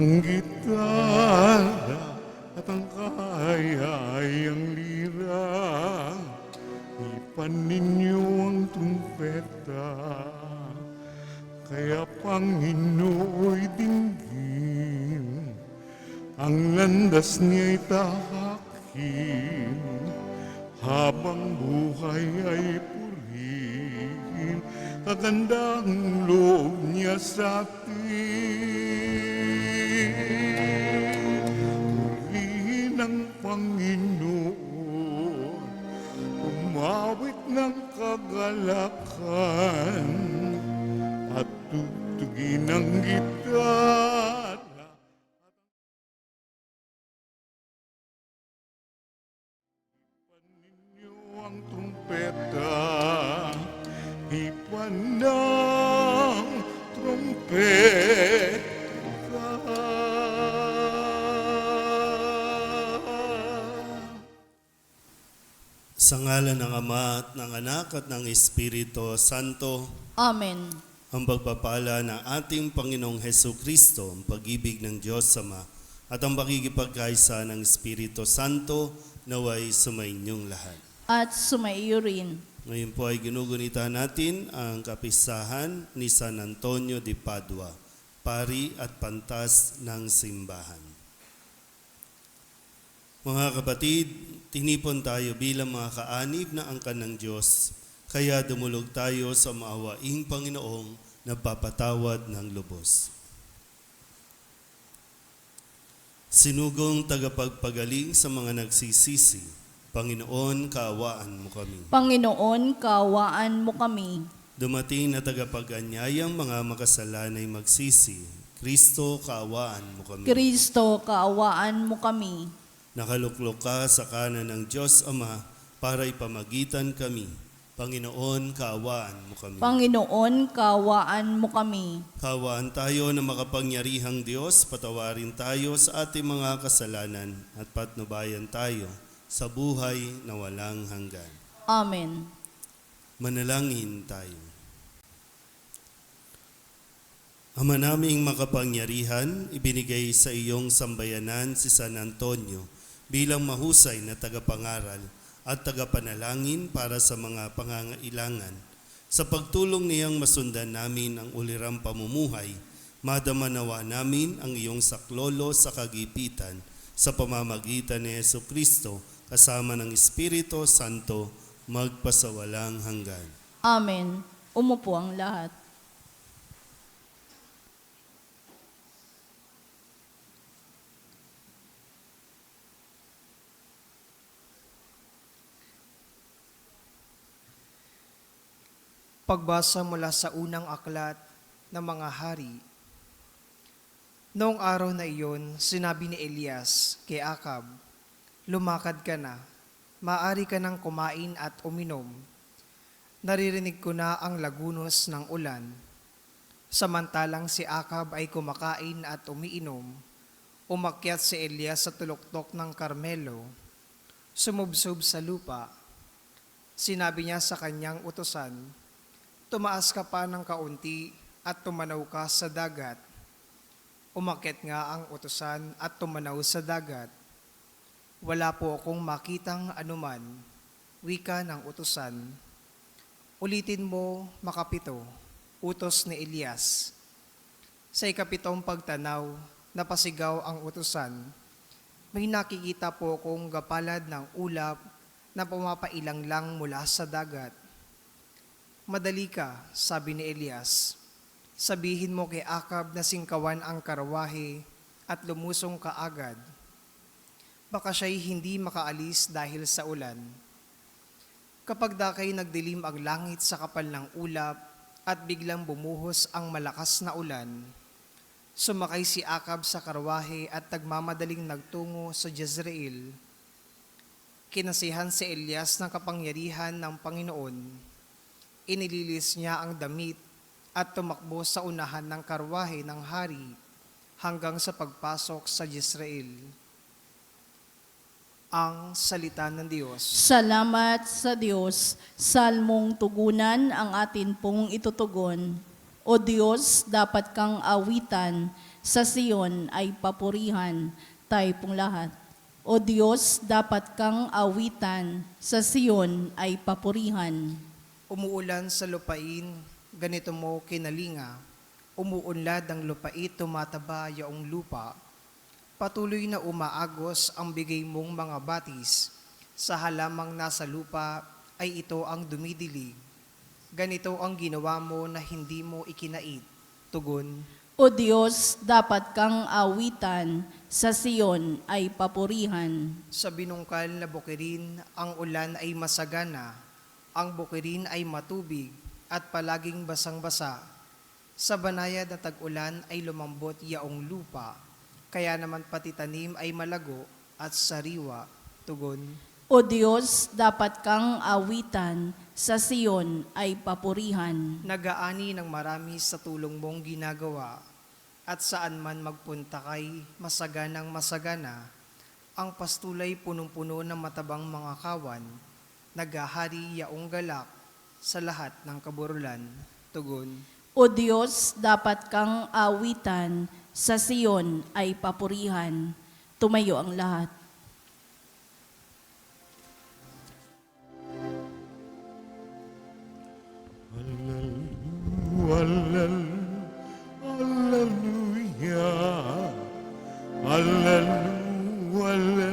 ng gitara at ang kayayang lira. Ipan ninyo ang trumpeta, kaya Panginooy dinggin, ang landas niya'y tahakin, habang buhay ay purihin, kagandang loob niya sa atin. Purihin ang Panginoon, umawit ng kagalakan, at tugtugin ang gitara. Paninyo ang trumpeta, ipan ng trumpeta. Sa ngalan ng Ama at ng Anak at ng Espiritu Santo, Amen. ang pagpapala ng ating Panginoong Hesus Kristo, ang pag-ibig ng Diyos Ama, at ang pakikipagkaisa ng Espiritu Santo naway sumainyong lahat. At sumaiyo rin. Ngayon po ay ginugunita natin ang kapistahan ni San Antonio de Padua, pari at pantas ng simbahan. Mga kapatid, tinipon tayo bilang mga kaanib na angkan ng Diyos, kaya dumulog tayo sa maawaing Panginoong nagpapatawad ng lubos. Sinugong tagapagpagaling sa mga nagsisisi, Panginoon, kaawaan mo kami. Panginoon, kaawaan mo kami. Dumating na tagapag-anyayang mga makasalanay magsisi, Kristo, kaawaan mo kami. Kristo, kaawaan mo kami. Nakaluklok ka sa kanan ng Diyos Ama para ipamagitan kami. Panginoon, kaawaan mo kami. Panginoon, kaawaan mo kami. Kaawaan tayo na makapangyarihang Diyos, patawarin tayo sa ating mga kasalanan at patnubayan tayo sa buhay na walang hanggan. Amen. Manalangin tayo. Ama naming makapangyarihan, ibinigay sa iyong sambayanan si San Antonio bilang mahusay na tagapangaral at tagapanalangin para sa mga pangangailangan. Sa pagtulong niyang masundan namin ang ulirang pamumuhay, madama nawa namin ang iyong saklolo sa kagipitan sa pamamagitan ni Jesucristo kasama ng Espiritu Santo magpasawalang hanggan. Amen. Umupo ang lahat. Pagbasa mula sa unang aklat ng mga hari. Noong araw na iyon, sinabi ni Elias kay Akab, "Lumakad ka na, maaari ka nang kumain at uminom. Naririnig ko na ang lagunos ng ulan." Samantalang si Akab ay kumakain at umiinom, umakyat si Elias sa tuluktok ng Karmelo, sumubsob sa lupa. Sinabi niya sa kanyang utusan, "Tumaas ka pa ng kaunti at tumanaw ka sa dagat." Umakyat nga ang utusan at tumanaw sa dagat. "Wala po akong makitang anuman," wika ng utusan. "Ulitin mo, makapito," utos ni Elias. Sa ikapitong pagtanaw, napasigaw ang utusan. "May nakikita po akong gapalad ng ulap na pumapailang lang mula sa dagat." "Madali ka," sabi ni Elias. "Sabihin mo kay Akab na singkawan ang karwahe at lumusong ka agad. Baka siya'y hindi makaalis dahil sa ulan." Kapag dakay nagdilim ang langit sa kapal ng ulap at biglang bumuhos ang malakas na ulan, sumakay si Akab sa karwahe at nagmamadaling nagtungo sa Jezreel. Kinasihan si Elias ng kapangyarihan ng Panginoon. Inililis niya ang damit at tumakbo sa unahan ng karwahe ng hari hanggang sa pagpasok sa Jezreel. Ang salita ng Diyos. Salamat sa Diyos. Salmong tugunan ang atin pong itutugon. O Diyos, dapat kang awitan, sa Siyon ay papurihan, tayo pong lahat. O Diyos, dapat kang awitan, sa Siyon ay papurihan. Umuulan sa lupain, ganito mo kinalinga. Umuunlad ang lupait, tumataba yaong lupa. Patuloy na umaagos ang bigay mong mga batis. Sa halamang nasa lupa ay ito ang dumidilig. Ganito ang ginawa mo na hindi mo ikinait. Tugon, O Diyos, dapat kang awitan, sa Siyon ay papurihan. sa binungkal na bukirin, ang ulan ay masagana. Ang bukirin ay matubig at palaging basang-basa. Sa banayad na tag-ulan ay lumambot yaong lupa. Kaya naman pati tanim ay malago at sariwa. Tugon, O Diyos, dapat kang awitan, sa Siyon ay papurihan. nagaani ng marami sa tulong mong ginagawa, at saan man magpunta kay masaganang masagana, ang pastulay punong-puno ng matabang mga kawan, naghahari yaong galak sa lahat ng kaburulan. Tugon, O Diyos, dapat kang awitan, sa Siyon ay papurihan. Tumayo ang lahat. Hallelujah. Hallelujah.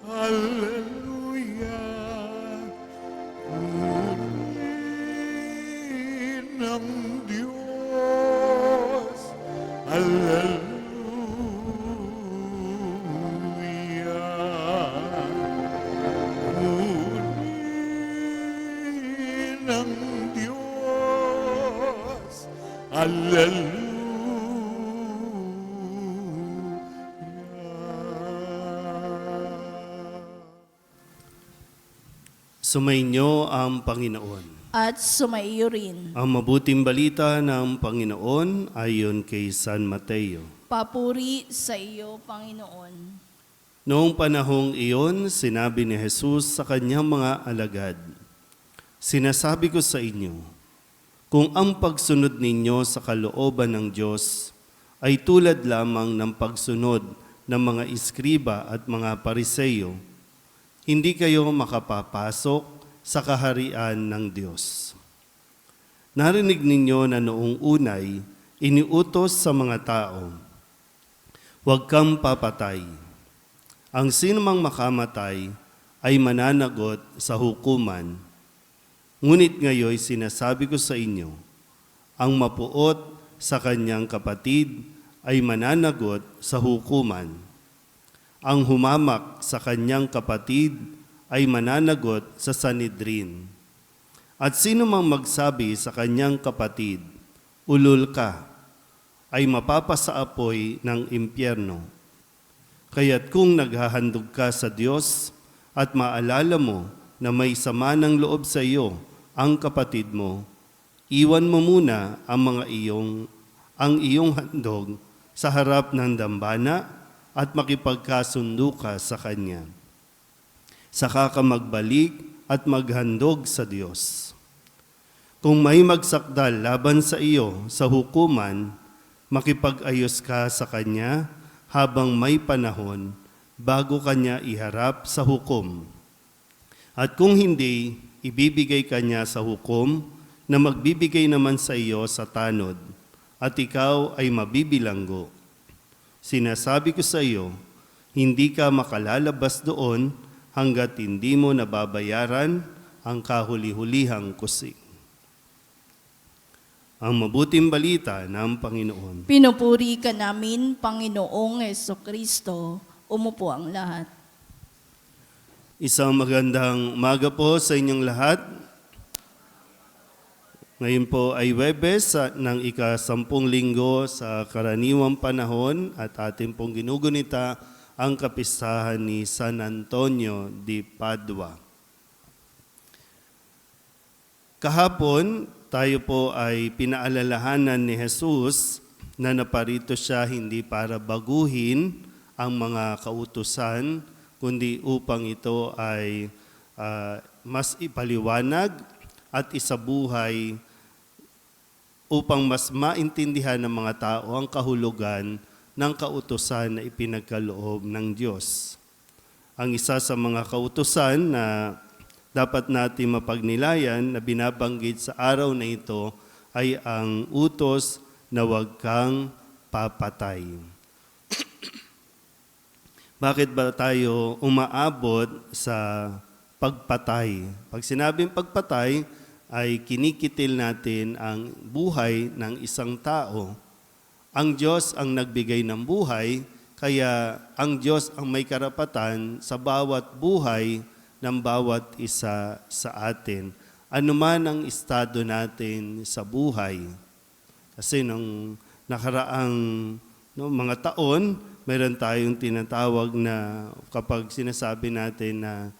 Hallelujah. Purihin ng Diyos. Hallelujah. Purihin ng Diyos. Hallelujah. Sumainyo ang Panginoon. At sumaiyo rin. Ang mabuting balita ng Panginoon ayon kay San Mateo. Papuri sa iyo, Panginoon. Noong panahong iyon, sinabi ni Jesus sa kanyang mga alagad, "Sinasabi ko sa inyo, kung ang pagsunod ninyo sa kalooban ng Diyos ay tulad lamang ng pagsunod ng mga iskriba at mga pariseyo, hindi kayo makapapasok sa kaharian ng Diyos. Narinig ninyo na noong unay, iniutos sa mga tao, huwag kang papatay. Ang sinumang makamatay ay mananagot sa hukuman. Ngunit ngayon sinasabi ko sa inyo, ang mapuot sa kanyang kapatid ay mananagot sa hukuman. Ang humamak sa kanyang kapatid ay mananagot sa Sanhedrin. At sino mang magsabi sa kanyang kapatid, ulol ka, ay mapapasaapoy ng impyerno. Kaya't kung naghahandog ka sa Diyos at maalala mo na may sama ng loob sa iyo ang kapatid mo, iwan mo muna ang iyong handog sa harap ng dambana at makipagkasundo ka sa Kanya. Saka ka magbalik at maghandog sa Diyos. Kung may magsakdal laban sa iyo sa hukuman, makipag-ayos ka sa Kanya habang may panahon bago Kanya iharap sa hukom. At kung hindi, ibibigay Kanya sa hukom na magbibigay naman sa iyo sa tanod, at ikaw ay mabibilanggo. Sinasabi ko sa iyo, hindi ka makalalabas doon hanggat hindi mo nababayaran ang kahuli-hulihang kusig. Ang mabuting balita ng Panginoon. Pinupuri ka namin, Panginoong Hesukristo. Umupo ang lahat. Isang magandang umaga po sa inyong lahat. Ngayon po ay Huwebes ng ika-10 linggo sa karaniwang panahon at ating pong ginugunita ang kapistahan ni San Antonio de Padua. Kahapon, tayo po ay pinaalalahanan ni Jesus na naparito siya hindi para baguhin ang mga kautusan, kundi upang ito ay mas ipaliwanag at isabuhay upang mas maintindihan ng mga tao ang kahulugan ng kautusan na ipinagkaloob ng Diyos. Ang isa sa mga kautusan na dapat natin mapagnilayan na binabanggit sa araw na ito ay ang utos na huwag kang papatay. Bakit ba tayo umaabot sa pagpatay? Pag sinabing pagpatay, ay kinikitil natin ang buhay ng isang tao. Ang Diyos ang nagbigay ng buhay, kaya ang Diyos ang may karapatan sa bawat buhay ng bawat isa sa atin. Anuman ang estado natin sa buhay. Kasi nung nakaraang mga taon, mayroon tayong tinatawag na kapag sinasabi natin na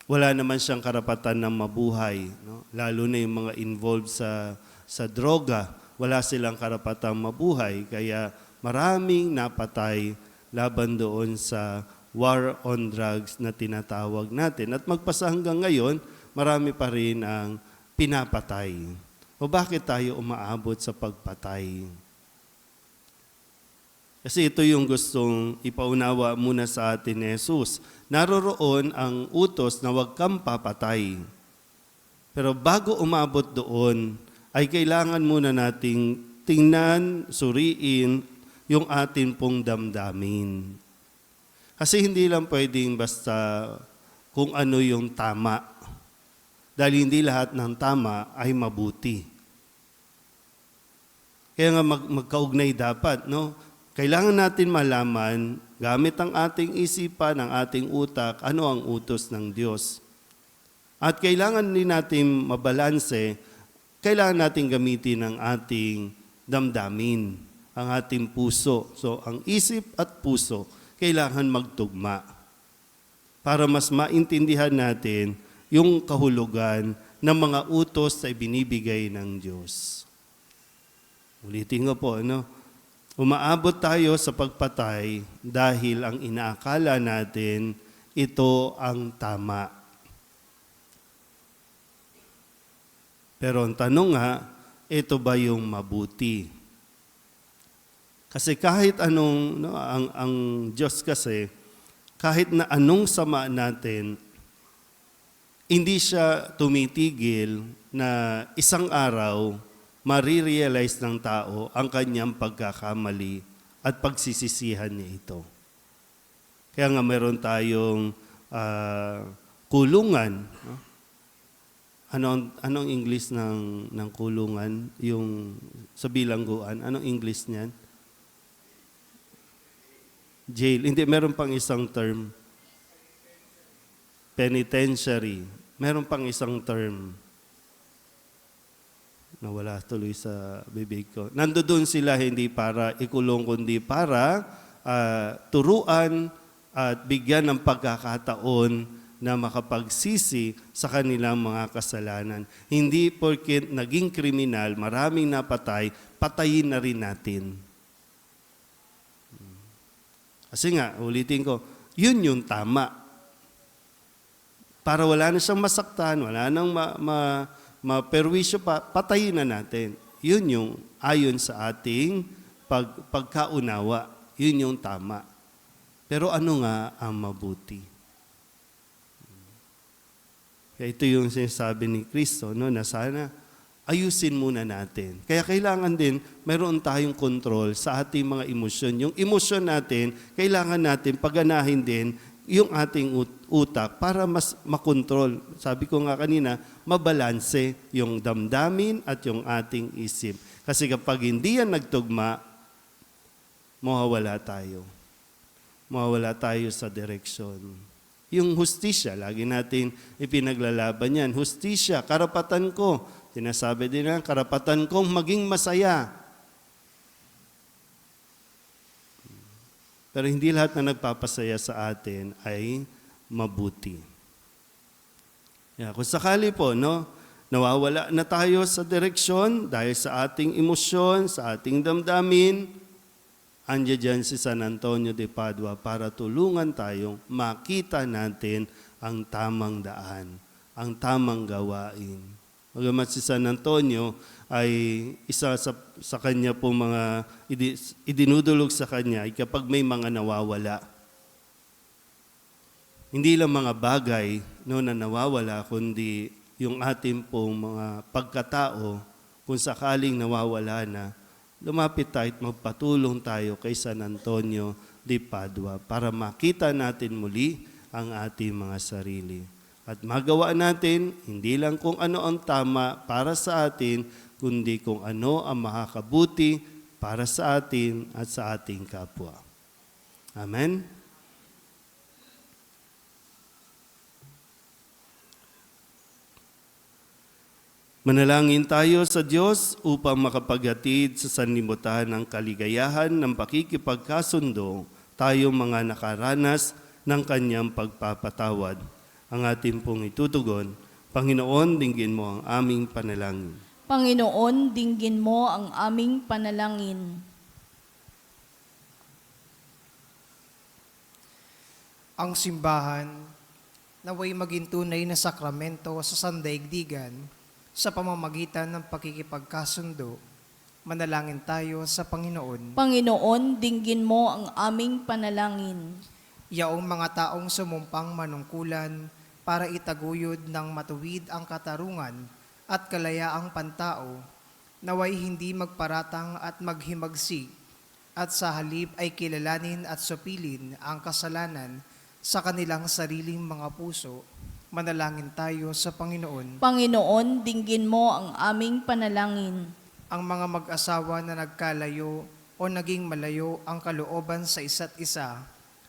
wala naman siyang karapatan na mabuhay. No? Lalo na yung mga involved sa droga, wala silang karapatang mabuhay. Kaya maraming napatay laban doon sa war on drugs na tinatawag natin. At magpasa hanggang ngayon, marami pa rin ang pinapatay. O bakit tayo umaabot sa pagpatay? Kasi ito yung gustong ipaunawa muna sa atin ni Jesus. Naroroon ang utos na huwag kang papatay. Pero bago umabot doon, ay kailangan muna nating tingnan, suriin yung atin pong damdamin. Kasi hindi lang pwedeng basta kung ano yung tama. Dahil hindi lahat ng tama ay mabuti. Kaya nga magkaugnay dapat, no? Kailangan natin malaman, gamit ang ating isipan, ang ating utak, ano ang utos ng Diyos. At kailangan din natin mabalanse, kailangan natin gamitin ang ating damdamin, ang ating puso. So, ang isip at puso, kailangan magtugma para mas maintindihan natin yung kahulugan ng mga utos na ibinibigay ng Diyos. Ulitin ko po, ano? Umaabot tayo sa pagpatay dahil ang inaakala natin ito ang tama. Pero ang tanong nga, ito ba yung mabuti? Kasi kahit anong, ang Diyos kasi, kahit na anong sama natin, hindi siya tumitigil na isang araw marirealize ng tao ang kanyang pagkakamali at pagsisisihan niya ito. Kaya nga meron tayong kulungan. No? Anong English ng kulungan? Yung sa bilangguan, anong English niyan? Jail. Hindi, meron pang isang term. Penitentiary. Meron pang isang term. Nawala tuloy sa bibig ko. Nandoon sila hindi para ikulong, kundi para turuan at bigyan ng pagkakataon na makapagsisi sa kanilang mga kasalanan. Hindi porket naging kriminal, maraming napatay, patayin na rin natin. Kasi nga, ulitin ko, yun yung tama. Para wala na siyang masaktan, wala nang maperwisyo pa, patayin na natin. Yun yung ayon sa ating pagkaunawa. Yun yung tama. Pero ano nga ang mabuti? Kaya ito yung sinasabi ni Kristo, no, na sana ayusin muna natin. Kaya kailangan din, mayroon tayong control sa ating mga emosyon. Yung emosyon natin, kailangan natin paganahin din yung ating utak para mas makontrol. Sabi ko nga kanina, mabalanse yung damdamin at yung ating isip. Kasi kapag hindi yan nagtugma, mawawala tayo. Mawawala tayo sa direksyon. Yung hustisya, lagi natin ipinaglalaban yan. Hustisya, karapatan ko. Sinasabi din na, karapatan kong maging masaya. Pero hindi lahat na nagpapasaya sa atin ay mabuti. Kung sakali po, no, nawawala na tayo sa direksyon dahil sa ating emosyon, sa ating damdamin, andiyan dyan si San Antonio de Padua para tulungan tayong makita natin ang tamang daan, ang tamang gawain. Bagamat si San Antonio ay isa sa kanya po mga idinudulog sa kanya ay kapag may mga nawawala. Hindi lang mga bagay na nawawala, kundi yung ating pong mga pagkatao, kung sakaling nawawala na, lumapit tayo at magpatulong tayo kay San Antonio de Padua para makita natin muli ang ating mga sarili. At magawa natin hindi lang kung ano ang tama para sa atin, kundi kung ano ang makakabuti para sa atin at sa ating kapwa. Amen? Manalangin tayo sa Diyos upang makapaghatid sa sanlibutan ng kaligayahan ng pakikipagkasundo tayong mga nakaranas ng Kanyang pagpapatawad. Ang ating pong itutugon, Panginoon, dinggin mo ang aming panalangin. Panginoon, dinggin mo ang aming panalangin. Ang simbahan naway maging tunay na sakramento sa sandaigdigan sa pamamagitan ng pakikipagkasundo. Manalangin tayo sa Panginoon. Panginoon, dinggin mo ang aming panalangin. Yaong mga taong sumumpang manungkulan para itaguyod ng matuwid ang katarungan at kalayaang pantao, naway hindi magparatang at maghimagsik, at sa halip ay kilalanin at supilin ang kasalanan sa kanilang sariling mga puso. Manalangin tayo sa Panginoon. Panginoon, dinggin mo ang aming panalangin. Ang mga mag-asawa na nagkalayo o naging malayo ang kalooban sa isa't isa,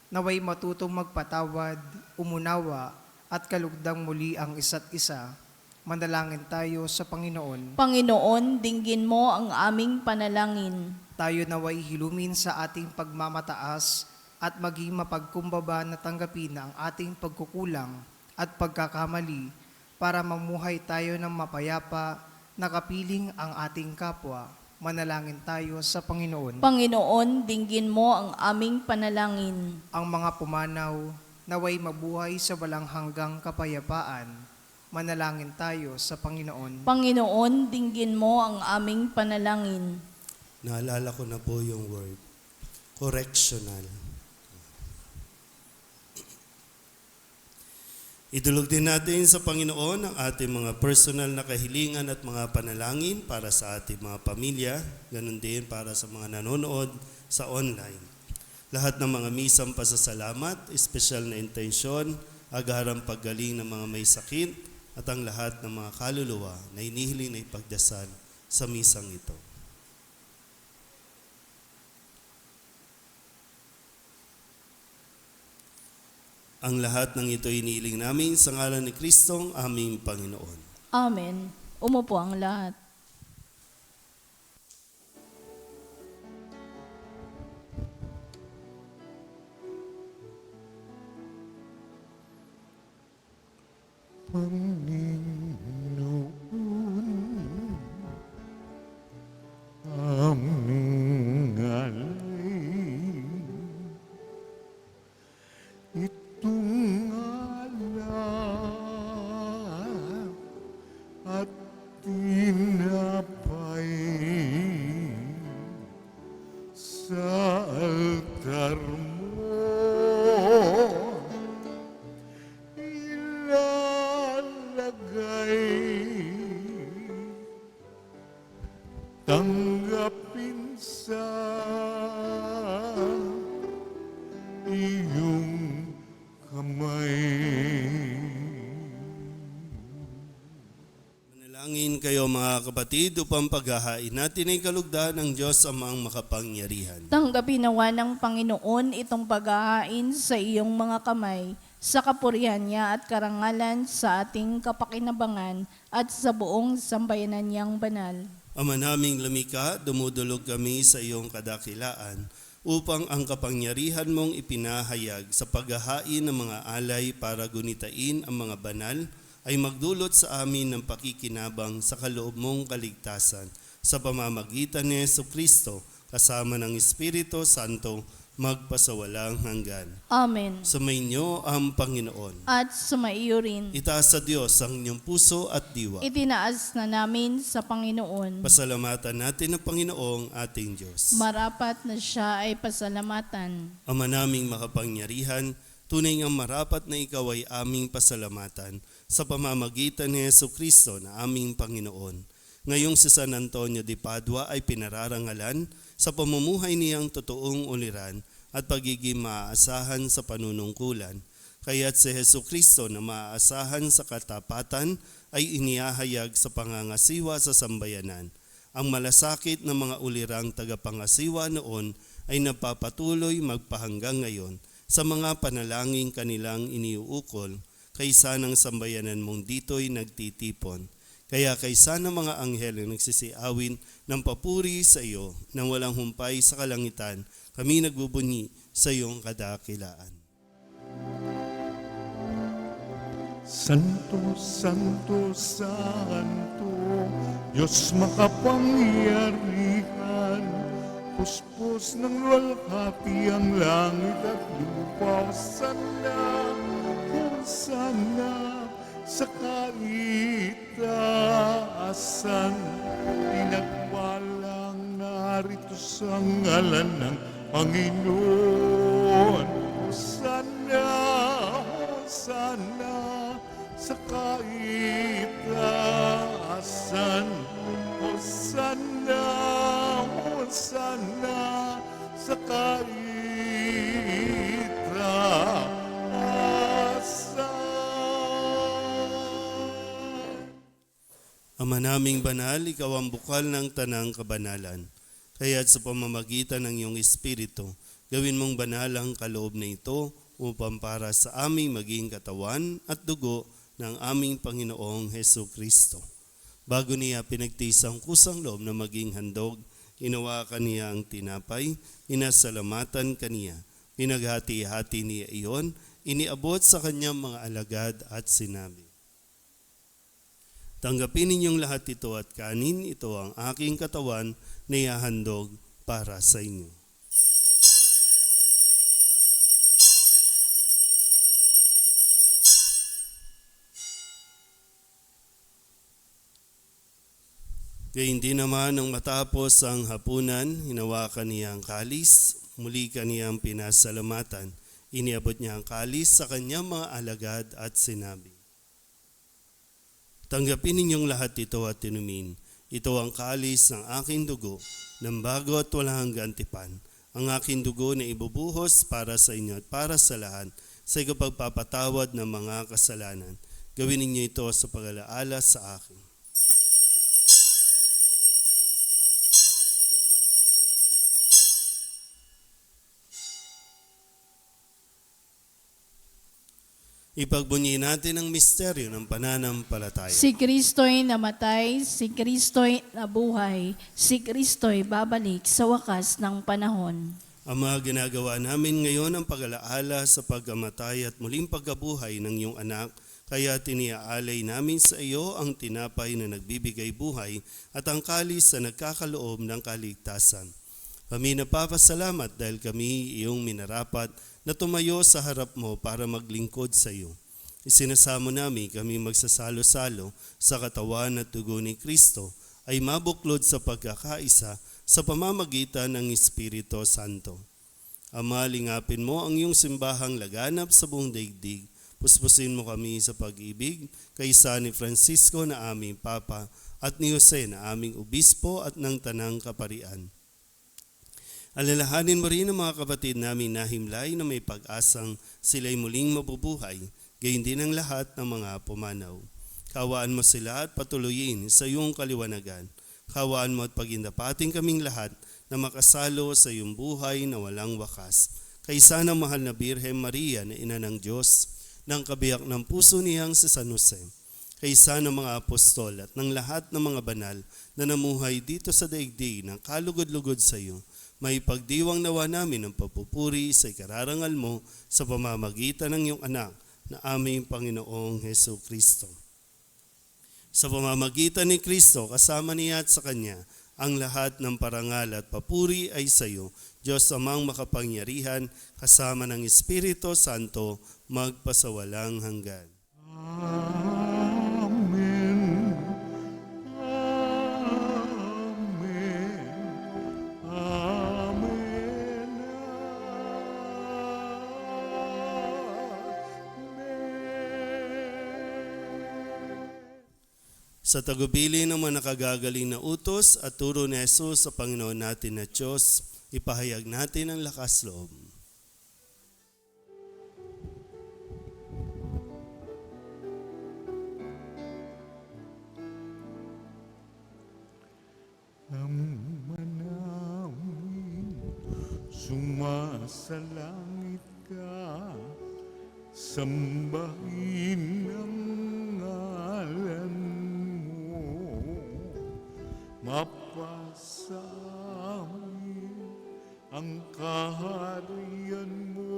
naway matutong magpatawad, umunawa, at kalugdang muli ang isa't isa. Manalangin tayo sa Panginoon. Panginoon, dinggin mo ang aming panalangin. Tayo naway hilumin sa ating pagmamataas at maging mapagkumbaba na tanggapin ang ating pagkukulang at pagkakamali para mamuhay tayo ng mapayapa, nakapiling ang ating kapwa. Manalangin tayo sa Panginoon. Panginoon, dinggin mo ang aming panalangin. Ang mga pumanaw, naway mabuhay sa walang hanggang kapayapaan. Manalangin tayo sa Panginoon. Panginoon, dinggin mo ang aming panalangin. Naalala ko na po yung word, correctional. Idulog din natin sa Panginoon ang ating mga personal na kahilingan at mga panalangin para sa ating mga pamilya, ganun din para sa mga nanonood sa online. Lahat ng mga misang pasasalamat, espesyal na intensyon, agarang paggaling ng mga may sakit, at ang lahat ng mga kaluluwa na inihiling na ipagdasal sa misang ito. Ang lahat ng ito inihiling namin sa ngalan ni Kristong aming Panginoon. Amen. Umupo ang lahat. Panginoon, aming alay, itong alak at tinapay sa altar mo. Tanggapin sa iyong kamay. Manalangin kayo mga kapatid upang paghahain natin ay kalugdan ng Diyos Amang makapangyarihan. Tanggapin nawa ng Panginoon itong paghahain sa iyong mga kamay, sa kapurihan niya at karangalan sa ating kapakinabangan at sa buong sambayanan niyang banal. Ama naming lumikha, dumudulog kami sa iyong kadakilaan upang ang kapangyarihan mong ipinahayag sa paghahain ng mga alay para gunitain ang mga banal ay magdulot sa amin ng pakikinabang sa kaloob mong kaligtasan sa pamamagitan ni Jesucristo kasama ng Espiritu Santo, magpasawalang hanggan. Amen. Sumainyo ang Panginoon. At sumaiyo rin. Itaas sa Diyos ang inyong puso at diwa. Itinaas na namin sa Panginoon. Pasalamatan natin ang Panginoong ating Diyos. Marapat na siya ay pasalamatan. Ama naming makapangyarihan, tunay ngang marapat na ikaw ay aming pasalamatan sa pamamagitan ni Jesucristo na aming Panginoon. Ngayong si San Antonio de Padua ay pinararangalan sa pamumuhay niyang totoong uliran at pagiging maaasahan sa panunungkulan. Kaya't si Jesucristo na maaasahan sa katapatan ay inihahayag sa pangangasiwa sa sambayanan. Ang malasakit ng mga ulirang tagapangasiwa noon ay napapatuloy magpahanggang ngayon sa mga panalangin kanilang iniuukol, kaysa ng sambayanan mong dito'y nagtitipon. Kaya kaysa ng mga anghel na nagsisiawin ng papuri sa iyo nang walang humpay sa kalangitan, kami nagbubunyi sa iyong kadakilaan. Santo, Santo, Santo, Diyos makapangyarihan, puspos ng luwalhati ang langit at lupa. Hosana, sa kaitaasan, pinagwalang narito sa ngalan ng Panginoon. Hosana, Hosana, sa kaitaasan. Hosana, Hosana, sa kaitaasan. Ama naming banal, ikaw ang bukal ng tanang kabanalan. Kaya't sa pamamagitan ng iyong Espiritu, gawin mong banal ang kaloob na ito upang para sa aming maging katawan at dugo ng aming Panginoong Jesucristo. Bago niya pinagtiis ang kusang loob na maging handog, hinawakan niya ang tinapay, inasalamatan kaniya, pinaghati-hati niya iyon, iniabot sa kanyang mga alagad at sinabi, tanggapin ninyong lahat ito at kanin, ito ang aking katawan na ihahandog para sa inyo. Gayun din naman nang matapos ang hapunan, hinawakan niya ang kalis, muli kaniyang pinasalamatan. Iniabot niya ang kalis sa kanyang mga alagad at sinabi, tanggapin ninyong lahat ito at inumin. Ito ang kalis ng aking dugo, ng bago at walang gantipan. Ang aking dugo na ibubuhos para sa inyo at para sa lahat sa ikapagpapatawad ng mga kasalanan. Gawin ninyo ito sa pag-alaala sa akin. Ipagbunyi natin ang misteryo ng pananampalataya. Si Kristo'y namatay, si Kristo'y nabuhay, si Kristo'y babalik sa wakas ng panahon. Ama, ginagawa namin ngayon ang pag-alaala sa pagkamatay at muling pagkabuhay ng iyong anak, kaya tiniaalay namin sa iyo ang tinapay na nagbibigay buhay at ang kalis na nagkakaloob ng kaligtasan. Kami napapasalamat dahil kami iyong minarapat na tumayo sa harap mo para maglingkod sa iyo. Isinasamo namin kami magsasalo-salo sa katawan at dugo ni Kristo ay mabuklod sa pagkakaisa sa pamamagitan ng Espiritu Santo. Ama, lingapin mo ang iyong simbahang laganap sa buong daigdig. Puspusin mo kami sa pag-ibig kaysa ni Francisco na aming Papa at ni Jose na aming Obispo at ng Tanang Kaparian. Alalahanin mo rin ang mga kapatid namin na himlay na may pag-asang sila'y muling mabubuhay, gayon din ang lahat ng mga pumanaw. Kawaan mo sila at patuloyin sa iyong kaliwanagan. Kawaan mo at pagindapating kaming lahat na makasalo sa iyong buhay na walang wakas. Kaysa ng mahal na Birhen Maria na ina ng Diyos, ng kabiyak ng puso niyang si San Jose, kaysa ng mga apostol at ng lahat ng mga banal na namuhay dito sa daigdig ng kalugod-lugod sa iyo, may pagdiwang nawa namin ang papupuri sa ikararangal mo sa pamamagitan ng iyong anak na aming Panginoong Jesucristo. Sa pamamagitan ni Kristo, kasama niya at sa Kanya, Ang lahat ng parangal at papuri ay sa iyo, Diyos amang makapangyarihan, kasama ng Espiritu Santo, magpasawalang hanggan. Amen. Amen. Amen. Amen. Sa tagubili ng mga nakagagaling na utos at turo ni Jesus sa Panginoon natin na Diyos, ipahayag natin ang lakas loob. Ama namin, sumasalangit ka, sambahin ang ngalan mo, mapasa amin ang kaharian mo.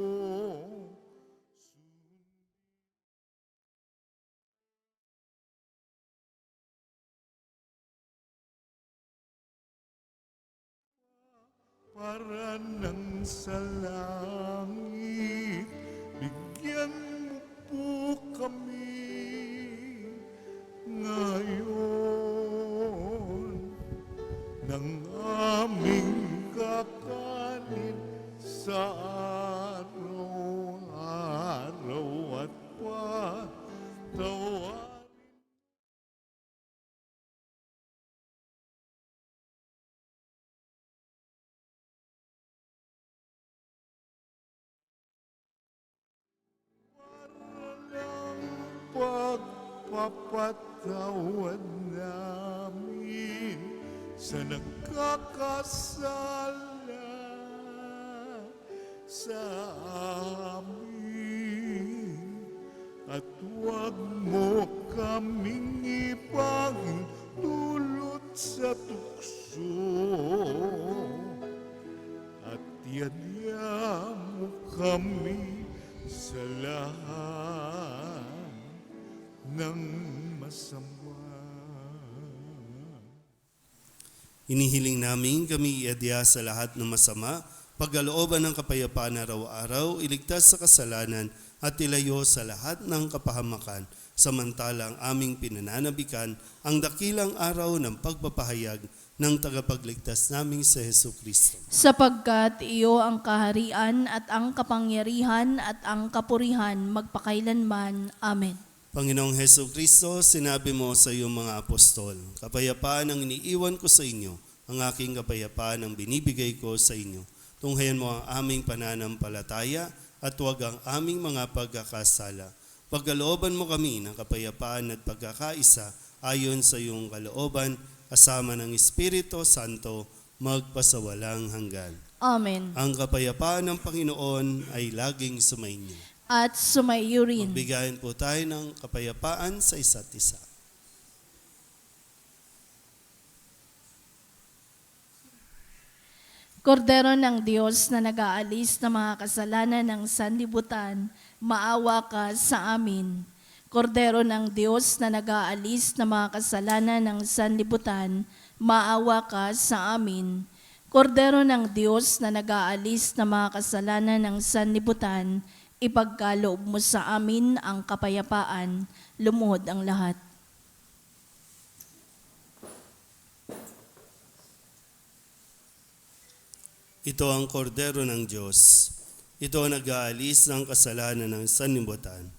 Para nang sa langit, bigyan mo po kami ngayon ng aming kakanin sa araw-araw at patawarin. Walang pagpapatawad namin sa nagkakasala sa amin. At huwag mo kaming ipagdulot sa tukso, at yadya mo kami sa lahat ng masama. Inihiling namin kami iadya sa lahat ng masama, pagkalooban ng kapayapaan araw-araw, iligtas sa kasalanan at ilayo sa lahat ng kapahamakan, samantalang aming pinananabikan ang dakilang araw ng pagpapahayag ng tagapagligtas naming sa Jesucristo. Sapagkat iyo ang kaharian at ang kapangyarihan at ang kapurihan magpakailanman. Amen. Panginoong Jesucristo, sinabi mo sa iyong mga apostol, kapayapaan ang iniiwan ko sa inyo, ang aking kapayapaan ang binibigay ko sa inyo. Tunghayan mo ang aming pananampalataya at huwag ang aming mga pagkakasala. Pagkalooban mo kami ng kapayapaan at pagkakaisa ayon sa iyong kalooban, kasama ng Espiritu Santo, magpasawalang hanggan. Amen. Ang kapayapaan ng Panginoon ay laging sumainyo. At sumaiyo rin. Magbigayan po tayo ng kapayapaan sa isa't isa. Kordero ng Diyos na nag-aalis ng mga kasalanan ng sanlibutan, maawa ka sa amin. Kordero ng Diyos na nag-aalis ng mga kasalanan ng sanlibutan, maawa ka sa amin. Kordero ng Diyos na nag-aalis ng mga kasalanan ng sanlibutan, ipagkaloob mo sa amin ang kapayapaan, lumuhod ang lahat. Ito ang kordero ng Diyos. Ito ang nag-aalis ng kasalanan ng sanlibutan.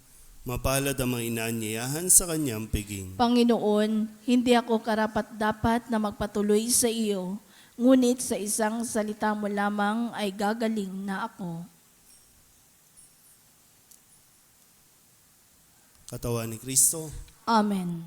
Mapalad ang mga inaanyayahan sa kanyang piging. Panginoon, hindi ako karapat-dapat na magpatuloy sa iyo, ngunit sa isang salita mo lamang ay gagaling na ako. Katawan ni Kristo. Amen.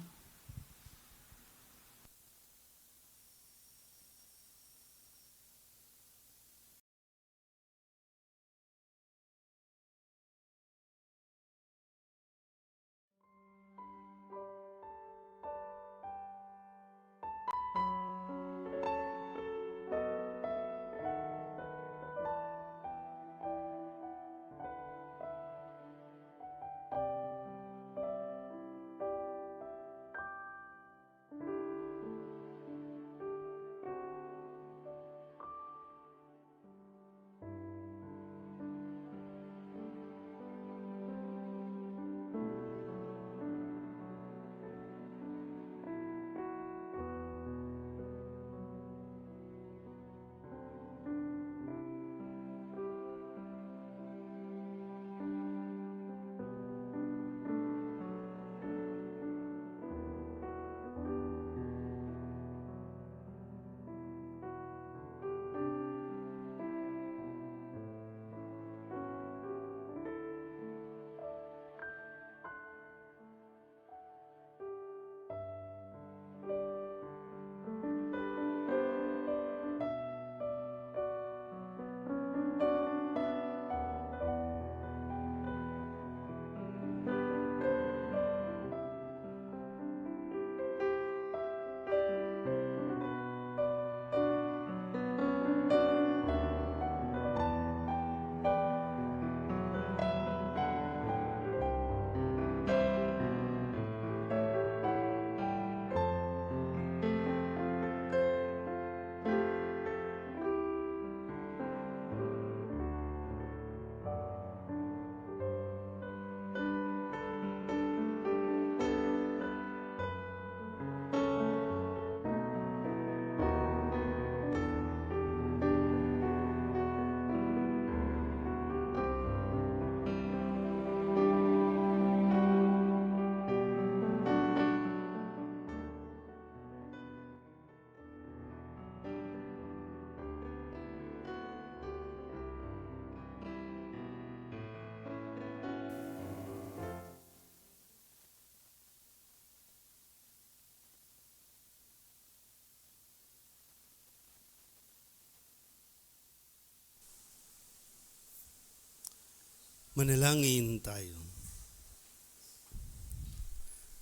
Manalangin tayo.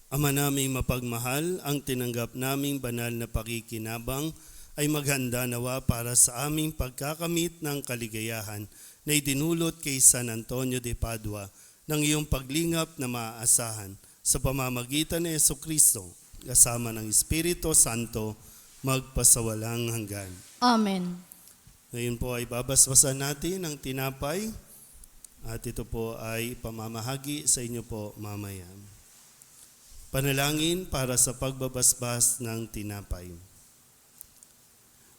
Ama naming mapagmahal, ang tinanggap naming banal na pakikinabang ay maghanda nawa para sa aming pagkakamit ng kaligayahan na idinulot kay San Antonio de Padua ng iyong paglingap na maaasahan sa pamamagitan ni Jesucristo kasama ng Espiritu Santo magpasawalang hanggan. Amen. Ngayon po ay babasbasan natin ang tinapay at ito po ay pamamahagi sa inyo po mamaya. Panalangin para sa pagbabasbas ng tinapay.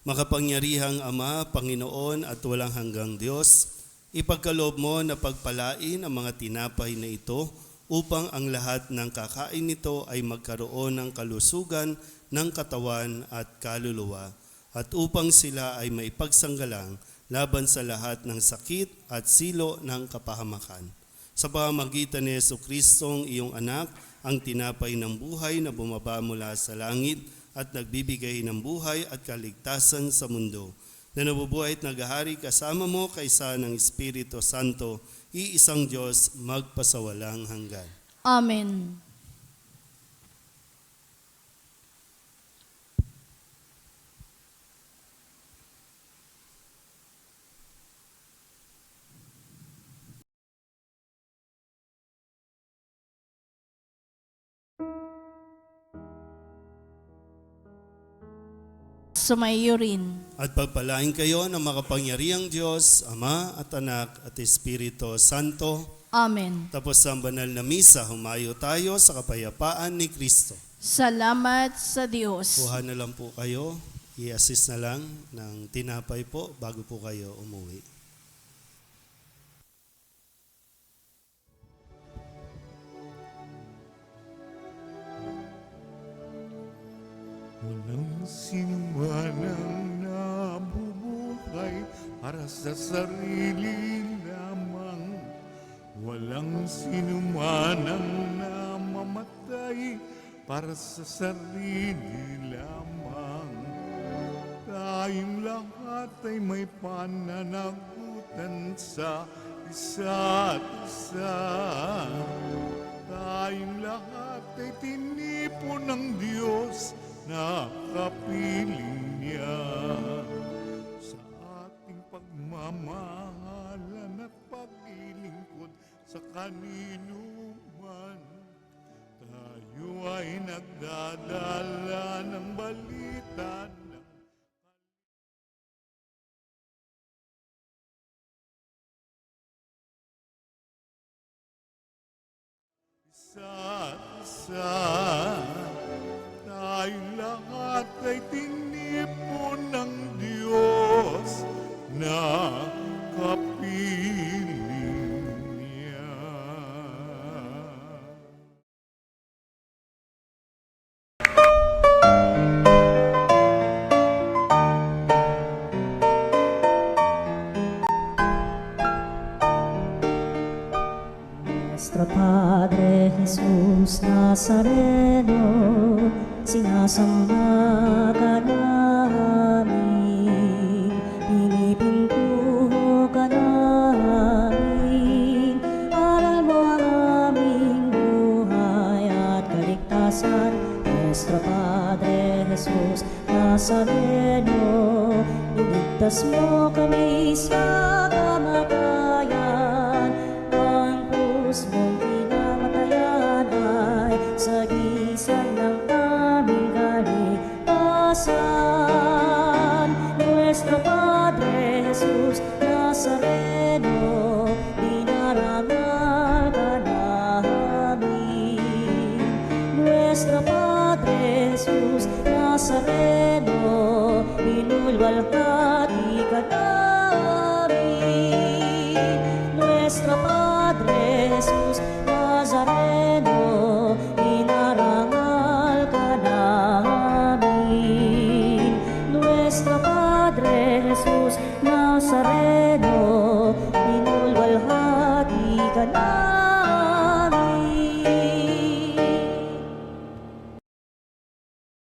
Makapangyarihang Ama, Panginoon at walang hanggang Diyos, ipagkaloob mo na pagpalain ang mga tinapay na ito upang ang lahat ng kakain nito ay magkaroon ng kalusugan ng katawan at kaluluwa at upang sila ay maipagsanggalang laban sa lahat ng sakit at silo ng kapahamakan. Sa pamamagitan ni Jesucristong iyong anak, ang tinapay ng buhay na bumaba mula sa langit at nagbibigay ng buhay at kaligtasan sa mundo, na nabubuhay at naghahari kasama mo kaysa ng Espiritu Santo, iisang Diyos magpasawalang hanggan. Amen. Sumayo rin. At pagpalain kayo ng makapangyarihang Diyos, Ama at Anak at Espiritu Santo. Amen. Tapos ang banal na misa, humayo tayo sa kapayapaan ni Kristo. Salamat sa Diyos. Kuha na lang po kayo, i-assist na lang ng tinapay po bago po kayo umuwi. Walang sinumanang nabubuhay para sa sarili lamang. Walang sinumanang namamatay para sa sarili lamang. Tayong lahat ay may pananagutan sa isa't isa. Tayong lahat ay tinipon ng Diyos na kapiling niya. Sa ating pagmamahalan at paglilingkod sa kanino man, tayo ay nagdadala ng balita ng isa't isa. Tayong lahat ay tinipon ng Diyos na kapiling niya. Nuestro Padre Jesús Nazareno, sinasamba ka namin, pinipintuho ka namin, aral mo ang aming buhay at kaligtasan. Nuestro Padre Jesús Nazareno, iligtas mo kami sa kamatayan, ang krus mong pinamatayan ay sagisag ng aming kaligtasan. Nuestro Padre Jesus Nazareno, dinarangal ka namin. Nuestro Padre Jesus Nazareno, binulwalhati ka namin. Nuestro Padre Jesus Nazareno, inarangal ka namin. Nuestro Padre Jesus Nazareno,